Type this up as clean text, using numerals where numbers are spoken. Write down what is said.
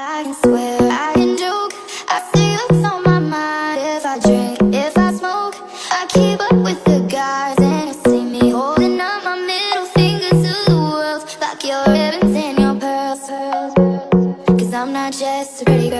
I can swear, I can joke, I say what's on my mind. If I drink, if I smoke, I keep up with the guys. And you see me holding up my middle finger to the world, like your ribbons and your pearls. Cause I'm not just a pretty